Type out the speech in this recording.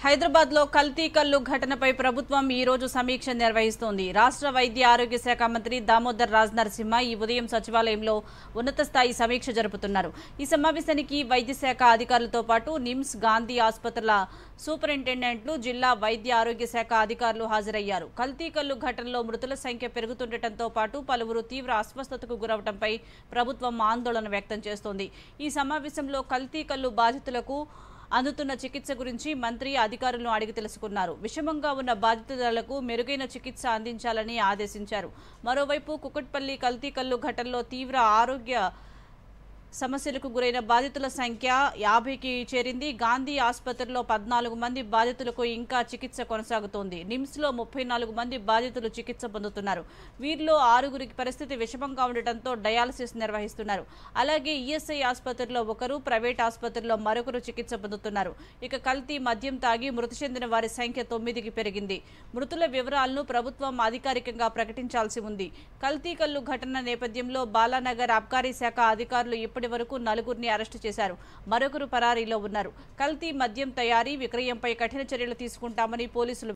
హైదరాబాద్ లో కల్తీ కల్లు ఘటనపై ప్రభుత్వం ఈ రోజు సమీక్ష నిర్వహిస్తోంది. రాష్ట్ర వైద్య ఆరోగ్య శాఖ మంత్రి దామోదర్ రాజ్ నరసింహ ఈ ఉదయం సచివాలయంలో ఉన్నత స్థాయి సమీక్ష జరుపుతున్నారు. ఈ సమావేశానికి వైద్య శాఖ అధికారులతో పాటు నిమ్స్, గాంధీ ఆసుపత్రుల సూపరింటెండెంట్లు, జిల్లా వైద్య ఆరోగ్య శాఖ అధికారులు హాజరయ్యారు. కల్తీ కల్లు ఘటనలో మృతుల సంఖ్య పెరుగుతుండటంతో పాటు పలువురు తీవ్ర అస్వస్థతకు గురవడంపై ప్రభుత్వం ఆందోళన వ్యక్తం చేస్తోంది. ఈ సమావేశంలో కల్తీ కల్లు బాధితులకు అందుతున్న చికిత్స గురించి మంత్రి అధికారులను అడిగి తెలుసుకున్నారు. విషమంగా ఉన్న బాధితులకు మెరుగైన చికిత్స అందించాలని ఆదేశించారు. మరోవైపు కుకట్పల్లి కల్తీ కల్లు ఘటనలో తీవ్ర ఆరోగ్య సమస్యలకు గురైన బాధితుల సంఖ్య 50కి చేరింది. గాంధీ ఆసుపత్రిలో 14 మంది బాధితులకు ఇంకా చికిత్స కొనసాగుతోంది. నిమ్స్ లో 34 మంది బాధితులు చికిత్స పొందుతున్నారు. వీరిలో 6గురికి పరిస్థితి విషమంగా ఉండటంతో డయాలసిస్ నిర్వహిస్తున్నారు. అలాగే ఈఎస్ఐ ఆసుపత్రిలో ఒకరు, ప్రైవేట్ ఆసుపత్రిలో మరొకరు చికిత్స పొందుతున్నారు. ఇక కల్తీ మద్యం తాగి మృతి చెందిన వారి సంఖ్య 9కి పెరిగింది. మృతుల వివరాలను ప్రభుత్వం అధికారికంగా ప్రకటించాల్సి ఉంది. కల్తీ కల్లు ఘటన నేపథ్యంలో బాలానగర్ అబ్కారీ శాఖ అధికారులు ఇప్పటి వరకు 4గురిని అరెస్టు చేశారు. మరొకరు పరారీలో ఉన్నారు. కల్తీ మద్యం తయారీ, విక్రయంపై కఠిన చర్యలు తీసుకుంటామని పోలీసులు